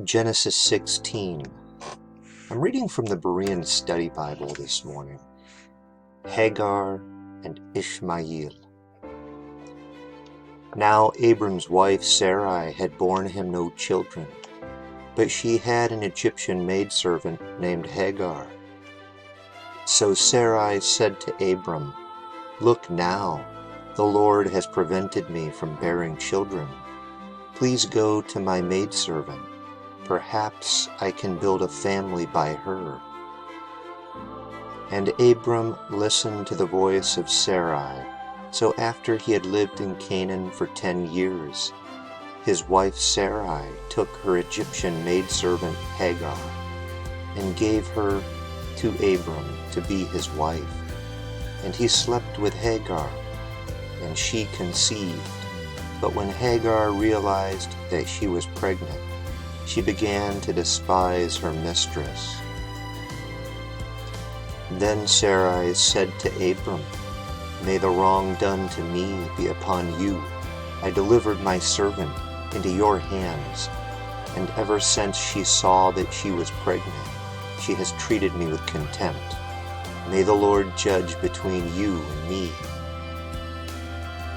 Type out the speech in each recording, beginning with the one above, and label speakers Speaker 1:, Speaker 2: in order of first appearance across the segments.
Speaker 1: Genesis 16. I'm reading from the Berean Study Bible this morning. Hagar and Ishmael. Now Abram's wife Sarai had borne him no children, but she had an Egyptian maidservant named Hagar. So Sarai said to Abram, "Look now, the Lord has prevented me from bearing children. Please go to my maidservant. Perhaps I can build a family by her." And Abram listened to the voice of Sarai. So after he had lived in Canaan for 10 years, his wife Sarai took her Egyptian maidservant Hagar and gave her to Abram to be his wife. And he slept with Hagar, and she conceived. But when Hagar realized that she was pregnant, she began to despise her mistress. Then Sarai said to Abram, "May the wrong done to me be upon you. I delivered my servant into your hands, and ever since she saw that she was pregnant, she has treated me with contempt. May the Lord judge between you and me."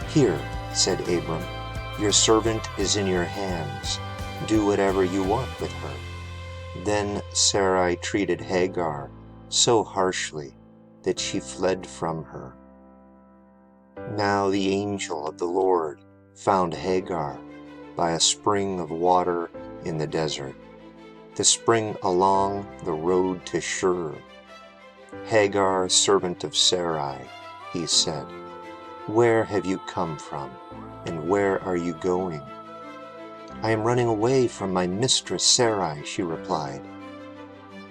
Speaker 1: "Here," said Abram, "your servant is in your hands. Do whatever you want with her." Then Sarai treated Hagar so harshly that she fled from her. Now the angel of the Lord found Hagar by a spring of water in the desert, the spring along the road to Shur. "Hagar, servant of Sarai," he said, "where have you come from, and where are you going?" "I am running away from my mistress Sarai," she replied.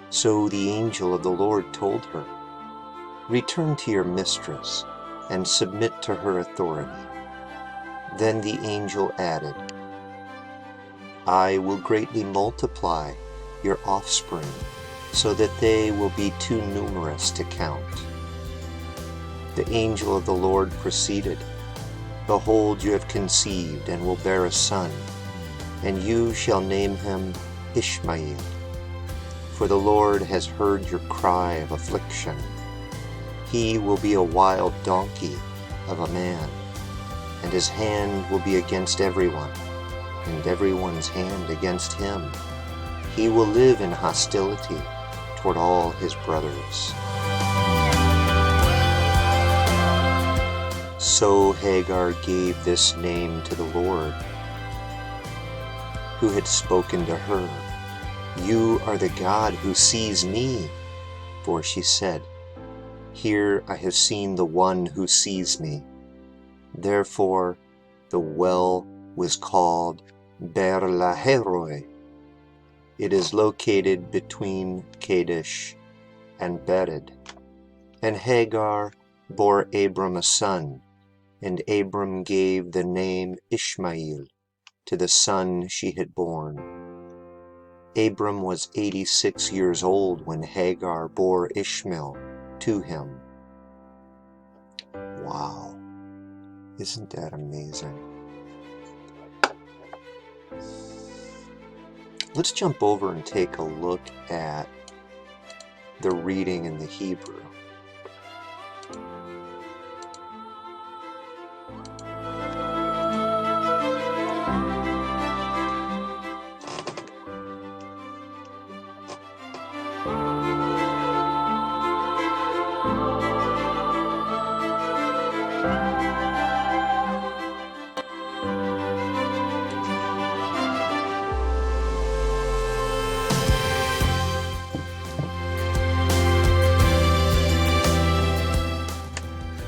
Speaker 1: So the angel of the Lord told her, "Return to your mistress and submit to her authority." Then the angel added, "I will greatly multiply your offspring so that they will be too numerous to count." The angel of the Lord proceeded, "Behold, you have conceived and will bear a son, and you shall name him Ishmael. For the Lord has heard your cry of affliction. He will be a wild donkey of a man, and his hand will be against everyone, and everyone's hand against him. He will live in hostility toward all his brothers." So Hagar gave this name to the Lord, who had spoken to her, "You are the God who sees me." For she said, "Here I have seen the one who sees me." Therefore the well was called Ber-Lahai-roi. It is located between Kadesh and Bered. And Hagar bore Abram a son, and Abram gave the name Ishmael to the son she had born. Abram was 86 years old when Hagar bore Ishmael to him. Wow, isn't that amazing? Let's jump over and take a look at the reading in the Hebrew.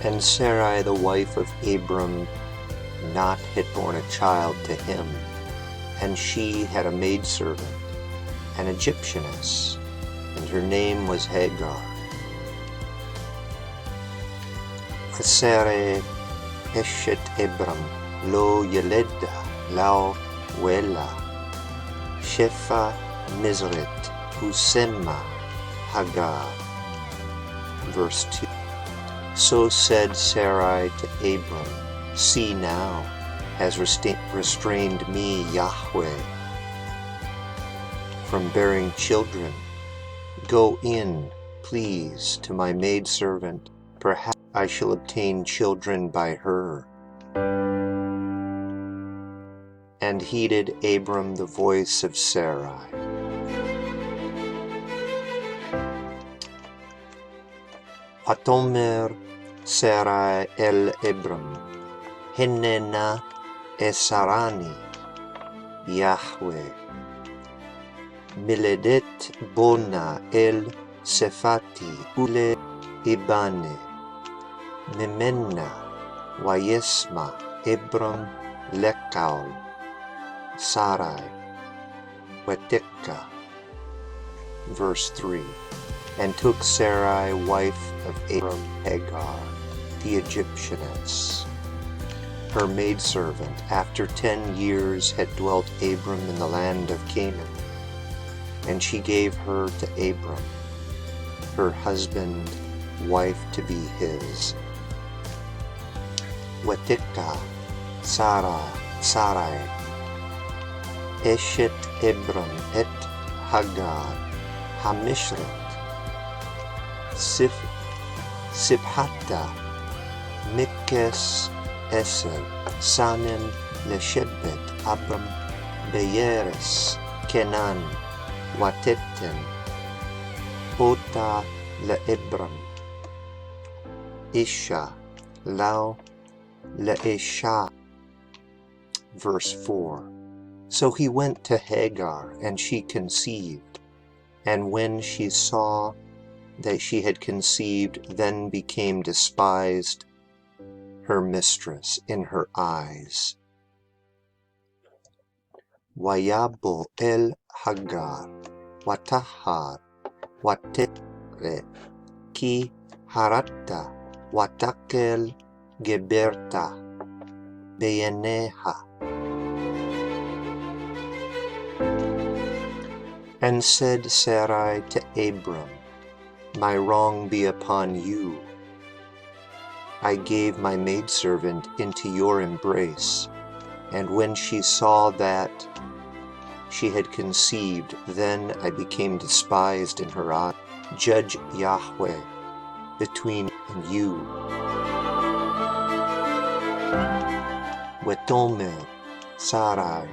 Speaker 1: And Sarai, the wife of Abram, not had borne a child to him, and she had a maidservant, an Egyptianess, and her name was Hagar. Sarai eshet Abram lo yeleda lao wela shefa mizret usema Hagar. Verse 2. So said Sarai to Abram, "See now, has restrained me Yahweh, from bearing children. Go in, please, to my maidservant. Perhaps I shall obtain children by her. And heeded Abram the voice of Sarai. Vatomer Sarai el Abram, Hinena esarani, Yahweh. Miledet bona el sefati ule ibane, Mimena wayesma Abram lekaol, Sarai, wetika. Verse 3. And took Sarai, wife of Abram, Hagar, the Egyptianess, her maidservant. After 10 years had dwelt Abram in the land of Canaan, and she gave her to Abram, her husband, wife to be his. Wetika Sarai, Eshet Abram et Hagar, Hamishret, Siphatta, Mikes Eser, Sanem Leshebet Abram, Beyeres, Kenan, Wateten, Ota le'Abram, Isha, Lau le'Isha. Verse 4. So he went to Hagar, and she conceived. And when she saw that she had conceived, then became despised her mistress in her eyes. Wayabo el Hagar, watahar, watere, ki haratta, watakel geberta, beyeneha. And said Sarai to Abram, my wrong be upon you. I gave my maidservant into your embrace, and when she saw that she had conceived, then I became despised in her eyes. Judge Yahweh between me and you. Wetomer Sarai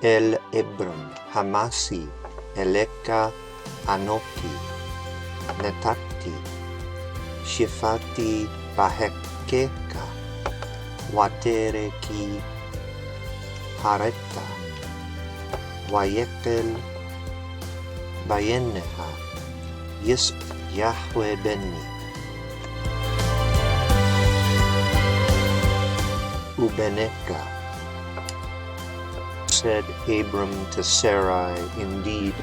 Speaker 1: el Abram Hamasi Eleka Anoki Netati Shifati Bahekeka Watere ki Hareta Wayekel Bayeneha Yisp Yahweh Beni Ubeneka. Said Abram to Sarai, indeed,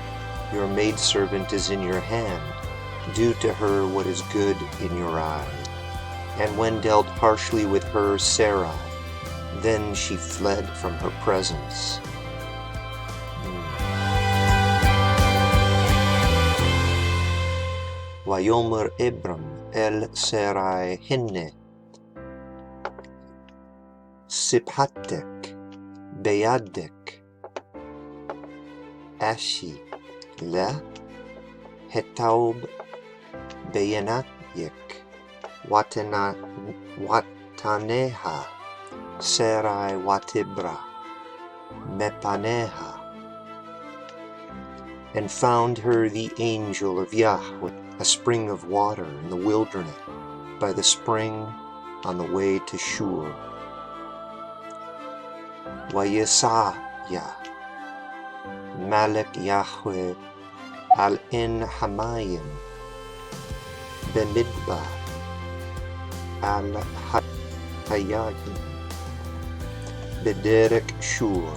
Speaker 1: your maidservant is in your hand. Do to her what is good in your eyes. And when dealt harshly with her, Sarai, then she fled from her presence. Wayomer Abram el Sarai hinne, Siphatek, Beyadek, Ashi, La, Hetaub, Beyanayek, Wataneha, Sarai Watibra, Mepaneha, and found her the angel of Yahweh, a spring of water in the wilderness, by the spring on the way to Shur. Wayesaya, Malek Yahweh, al-in Hamayim, Bemidbar, al-Hayayim, Bederek Shur.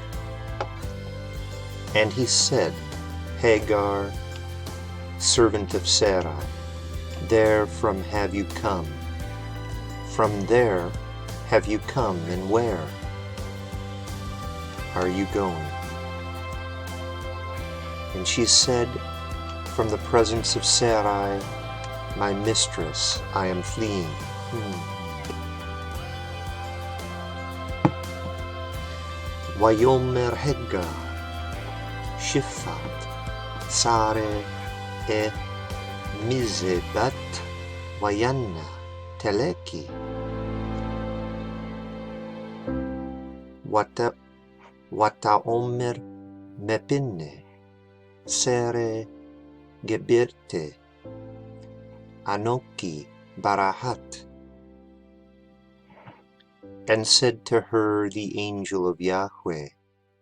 Speaker 1: And he said, Hagar, servant of Sarai, therefrom have you come. From there have you come, and where are you going? And she said, from the presence of Sarai, my mistress, I am fleeing. Wayomer Hagar, Shifat, sare e mizebat wayanna teleki wata omer mepinne sere gebirte anoki barahat, and said to her the angel of Yahweh,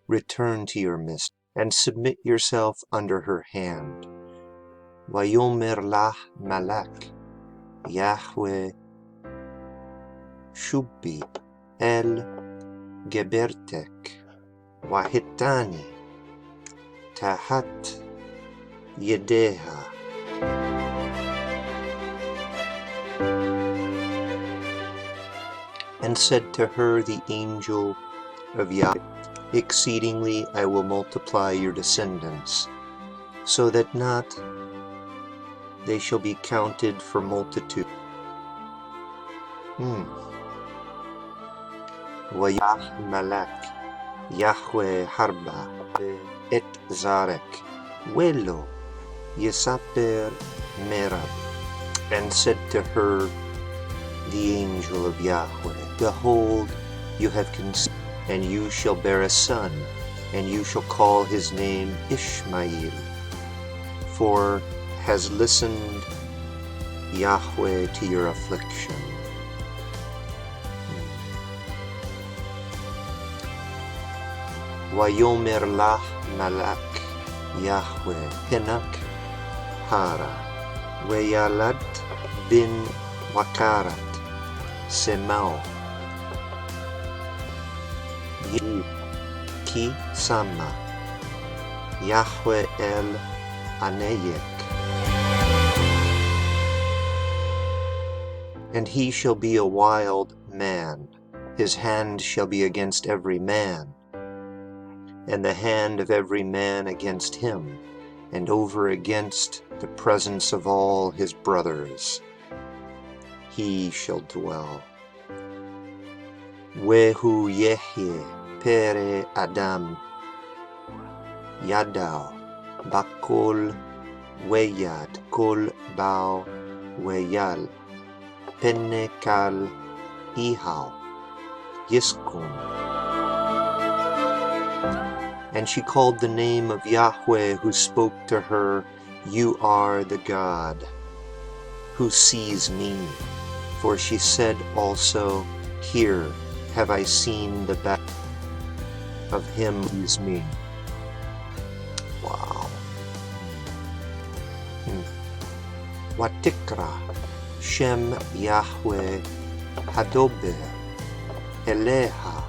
Speaker 1: return to your mistress, and submit yourself under her hand. Vayomer lah malak, Yahweh shubi el gebertek, wahitani tahat yedeha. And said to her the angel of Yahweh, exceedingly I will multiply your descendants, so that not they shall be counted for multitude. Vayah malak Yahweh harba et zarek welo yesaper merab. And said to her the angel of Yahweh, behold, you have conceived, and you shall bear a son, and you shall call his name Ishmael, for has listened Yahweh to your affliction. Vayomer lah malak Yahweh henak hara veyalat bin wakarat semao ki sama Yahweh el aneyek. And he shall be a wild man, his hand shall be against every man, and the hand of every man against him, and over against the presence of all his brothers he shall dwell. Wehu yehye pere Adam yadao bakol weyad kol bao weyal penne kal ihao yiskun. And she called the name of Yahweh who spoke to her, you are the God who sees me. For she said also, here have I seen the back of him who sees me. Wow. Watikra Shem Yahweh Hadober Eleha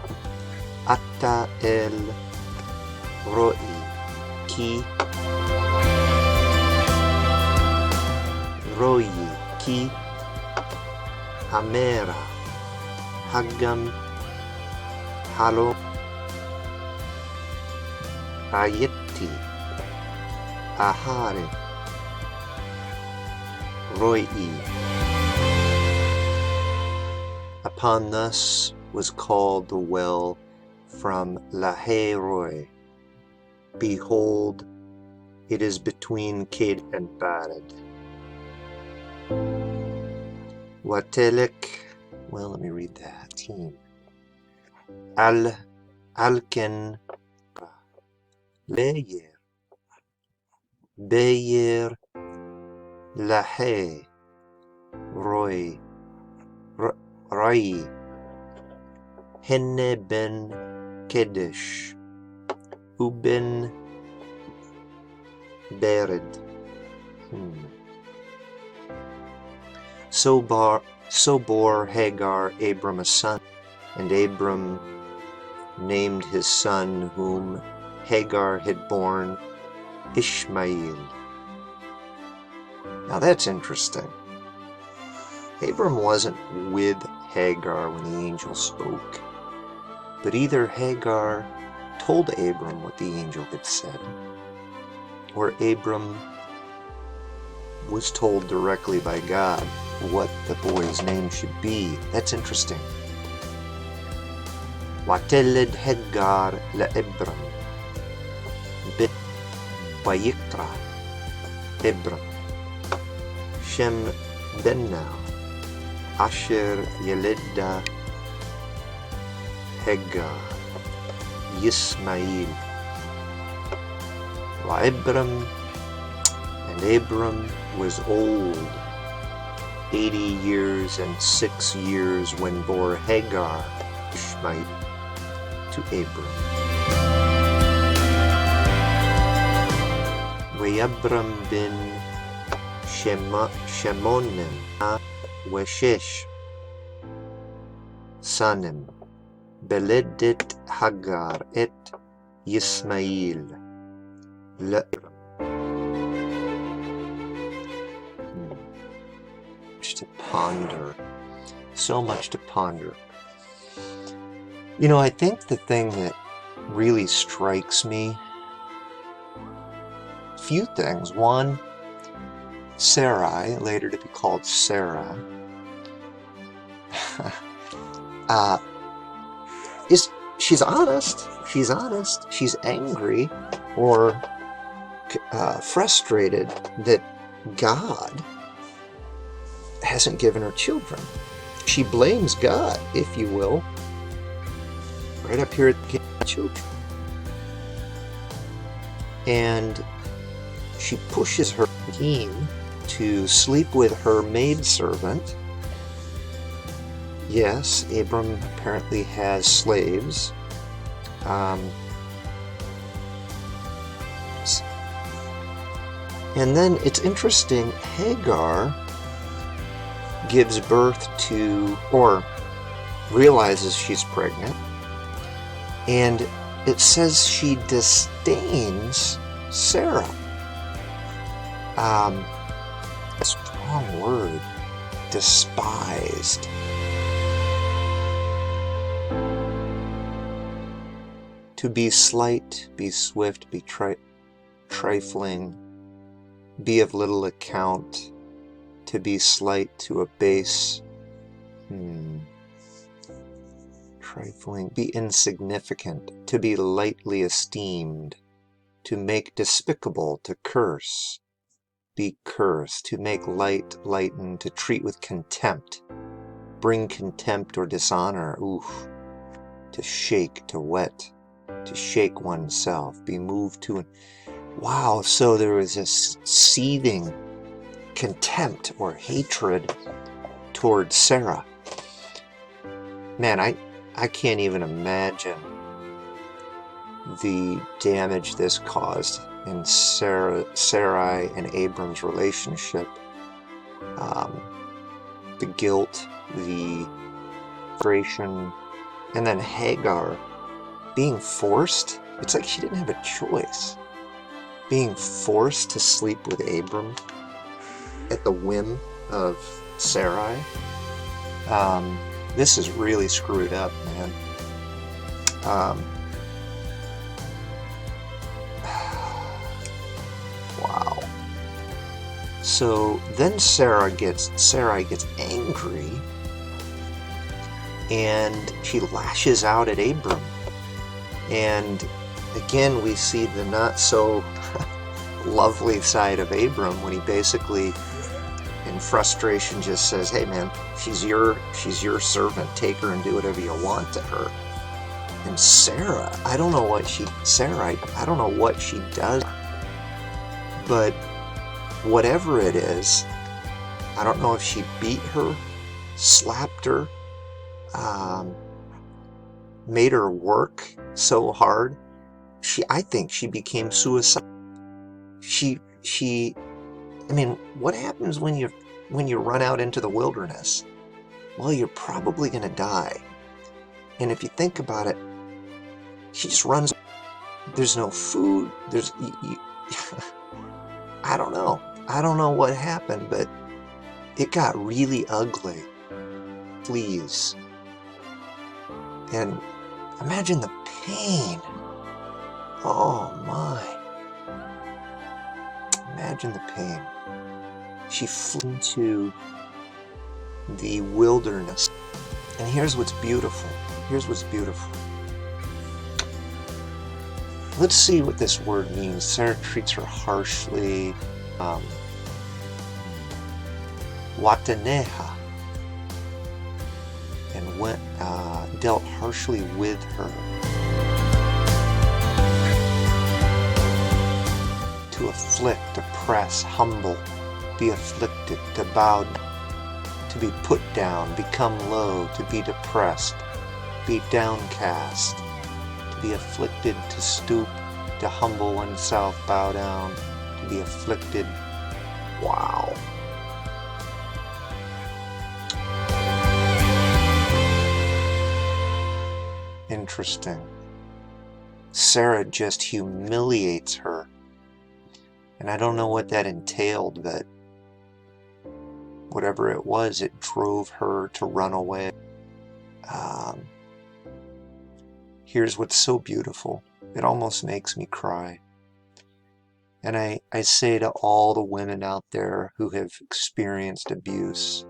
Speaker 1: Atta El Roi ki Amera Hagam Halo Ayeti Ahare Roi. Upon thus was called the well from Lahe-roi. Behold, it is between Ked and Bared. Watelek, well, let me read that. Alken Leyer Beyer Lahe Roi Henne ben Kedesh Uben Bered. So bore Hagar Abram a son, and Abram named his son whom Hagar had borne Ishmael. Now that's interesting. Abram wasn't with Hagar when the angel spoke, but either Hagar told Abram what the angel had said, or Abram was told directly by God what the boy's name should be. That's interesting. وَتَلَدْ Hagar لَأَبْرَمْ بِتْ وَيِقْرَى Abram. Shem benna asher yelida Hagar Yismael. And Abram was old, 80 years and 6 years, when bore Hagar Ishmael to Abram. Abram bin Shemonim Weshesh Sanim Beledit Hagar et Yismael. Much to ponder. So much to ponder. You know, I think the thing that really strikes me, few things. One, Sarai, later to be called Sarah, she's honest. She's honest. She's angry or frustrated that God hasn't given her children. She blames God, if you will, right up here at the children. And she pushes her team to sleep with her maidservant. Yes, Abram apparently has slaves. And then it's interesting, Hagar gives birth to, or realizes she's pregnant, and it says she disdains Sarah. A strong word, despised. To be slight, be swift, be trifling, be of little account, to be slight, to abase, trifling, be insignificant, to be lightly esteemed, to make despicable, to curse, be cursed, to make light, lighten, to treat with contempt, bring contempt or dishonor, to shake, to wet, to shake oneself, be moved to. Wow, so there was this seething contempt or hatred towards Sarah. Man, I can't even imagine the damage this caused in Sarai and Abram's relationship. The guilt, the frustration, and then Hagar being forced. It's like she didn't have a choice. Being forced to sleep with Abram at the whim of Sarai. This is really screwed up, man. Wow. So then Sarai gets angry, and she lashes out at Abram. And again, we see the not so lovely side of Abram when he basically, in frustration, just says, "Hey, man, she's your servant. Take her and do whatever you want to her." And Sarah, I don't know what she does, but whatever it is, I don't know if she beat her, slapped her, made her work so hard. I think she became suicidal. I mean, what happens when you run out into the wilderness? Well, you're probably going to die. And if you think about it, she just runs. There's no food. I don't know. I don't know what happened, but it got really ugly. Please. And imagine the pain. Oh my. Imagine the pain. She flew into the wilderness. And here's what's beautiful. Let's see what this word means. Sarah treats her harshly. Wataneha, and went dealt harshly with her. To afflict, oppress, humble, be afflicted, to bow down, to be put down, become low, to be depressed, be downcast, to be afflicted, to stoop, to humble oneself, bow down, to be afflicted. Wow. Interesting. Sarah just humiliates her. And I don't know what that entailed, but whatever it was, it drove her to run away. Here's what's so beautiful. It almost makes me cry. And I say to all the women out there who have experienced abuse,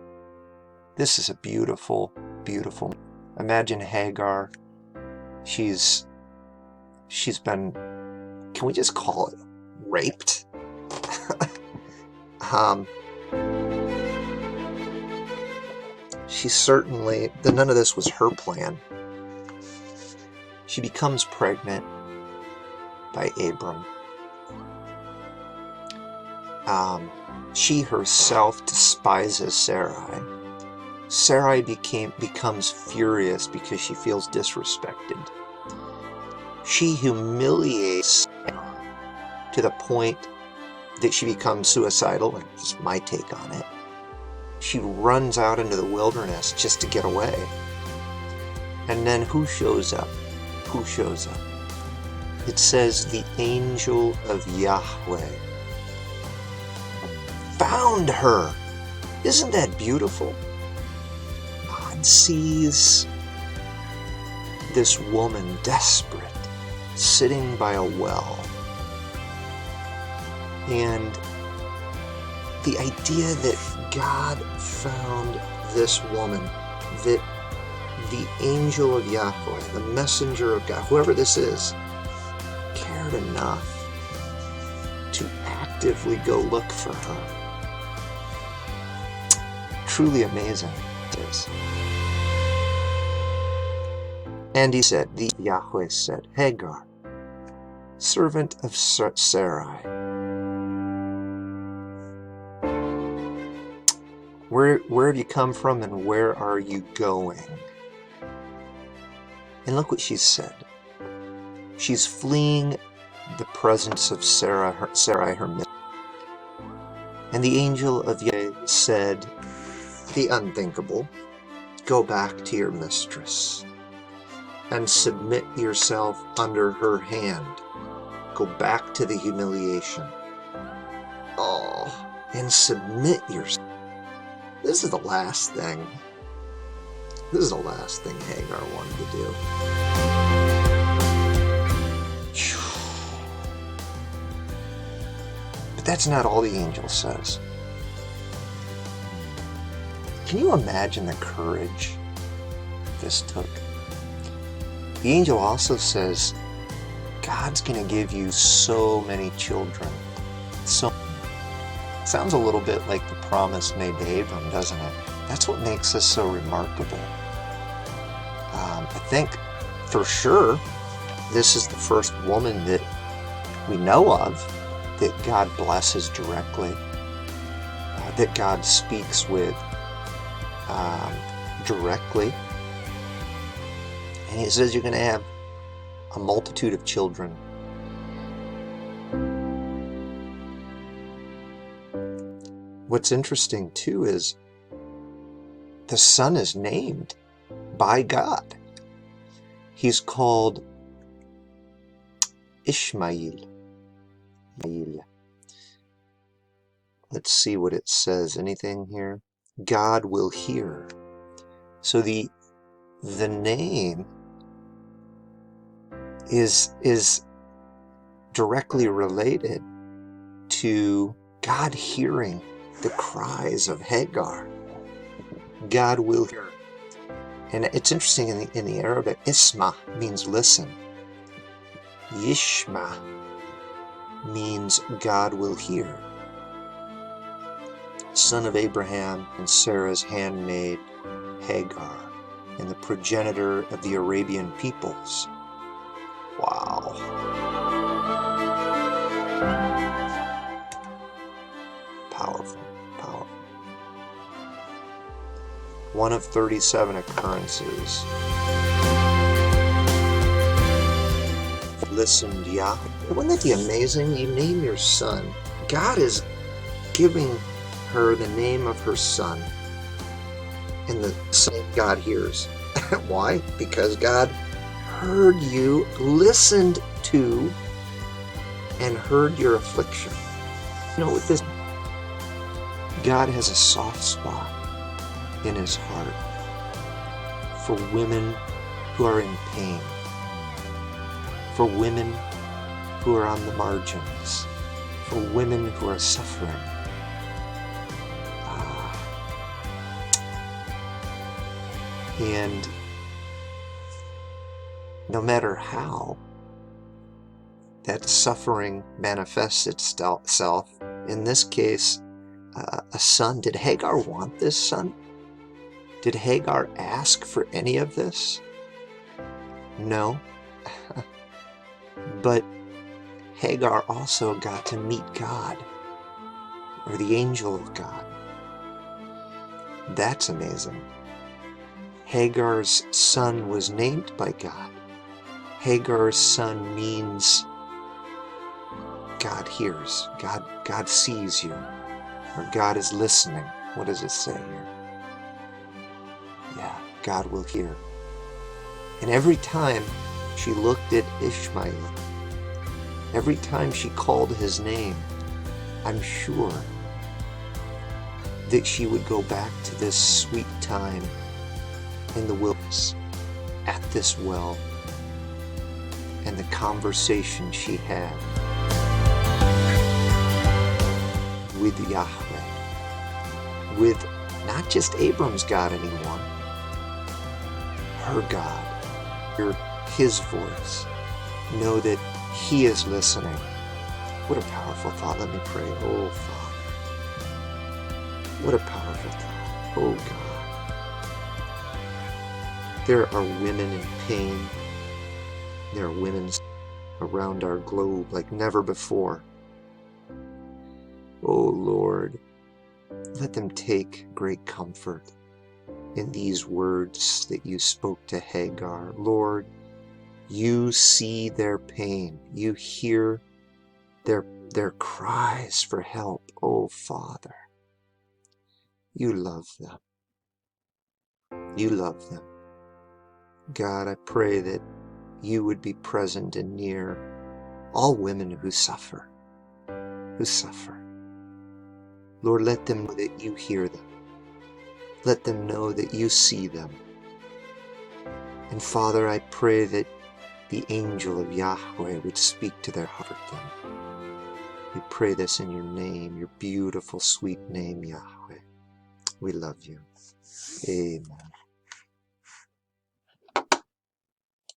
Speaker 1: this is a beautiful, beautiful. Imagine Hagar. She's been, can we just call it raped? She certainly, none of this was her plan. She becomes pregnant by Abram. She herself despises Sarai. Sarai becomes furious because she feels disrespected. She humiliates to the point that she becomes suicidal, and this is my take on it. She runs out into the wilderness just to get away. And then who shows up? Who shows up? It says the angel of Yahweh found her. Isn't that beautiful? God sees this woman desperate, sitting by a well. And the idea that God found this woman, that the angel of Yahweh, the messenger of God, whoever this is, cared enough to actively go look for her. Truly amazing it is. And he said, Yahweh said, Hagar, servant of Sarai, where have you come from and where are you going? And look what she said. She's fleeing the presence of Sarai, her mistress. And the angel of Yahweh said, the unthinkable, go back to your mistress and submit yourself under her hand. Go back to the humiliation. Oh, and submit yourself. This is the last thing. This is the last thing Hagar wanted to do. But that's not all the angel says. Can you imagine the courage this took? The angel also says, God's going to give you so many children. So sounds a little bit like the promise made to Abram, doesn't it? That's what makes this so remarkable. I think for sure this is the first woman that we know of that God blesses directly, that God speaks with directly. And he says you're going to have a multitude of children. What's interesting too is the son is named by God. He's called Ishmael. Let's see what it says. Anything here? God will hear. So the name is directly related to God hearing the cries of Hagar. God will hear. And it's interesting in the Arabic, Isma means listen. Yishma means God will hear. son of Abraham and Sarah's handmaid, Hagar, and the progenitor of the Arabian peoples. Wow. Powerful, powerful. One of 37 occurrences. Listened Yahweh. Wouldn't that be amazing? You name your son. God is giving her the name of her son. And the son God hears. Why? Because God heard you, listened to, and heard your affliction. You know, with this, God has a soft spot in his heart for women who are in pain, for women who are on the margins, for women who are suffering. And no matter how that suffering manifests itself, in this case, a son. Did Hagar want this son? Did Hagar ask for any of this? No. But Hagar also got to meet God, or the angel of God. That's amazing. Hagar's son was named by God. Hagar's son means God hears, God sees you, or God is listening. What does it say here? Yeah, God will hear. And every time she looked at Ishmael, every time she called his name, I'm sure that she would go back to this sweet time in the wilderness, at this well, and the conversation she had with Yahweh, with not just Abram's God anymore, her God. Hear his voice. Know that he is listening. What a powerful thought. Let me pray. Oh, Father. What a powerful thought. Oh, God. There are women in pain. There are women around our globe like never before. Oh, Lord, let them take great comfort in these words that you spoke to Hagar. Lord, you see their pain. You hear their cries for help. Oh, Father, you love them. You love them. God, I pray that you would be present and near all women who suffer. Lord, let them know that you hear them. Let them know that you see them. And Father, I pray that the angel of Yahweh would speak to their heart. We pray this in your name, your beautiful, sweet name, Yahweh. We love you. Amen.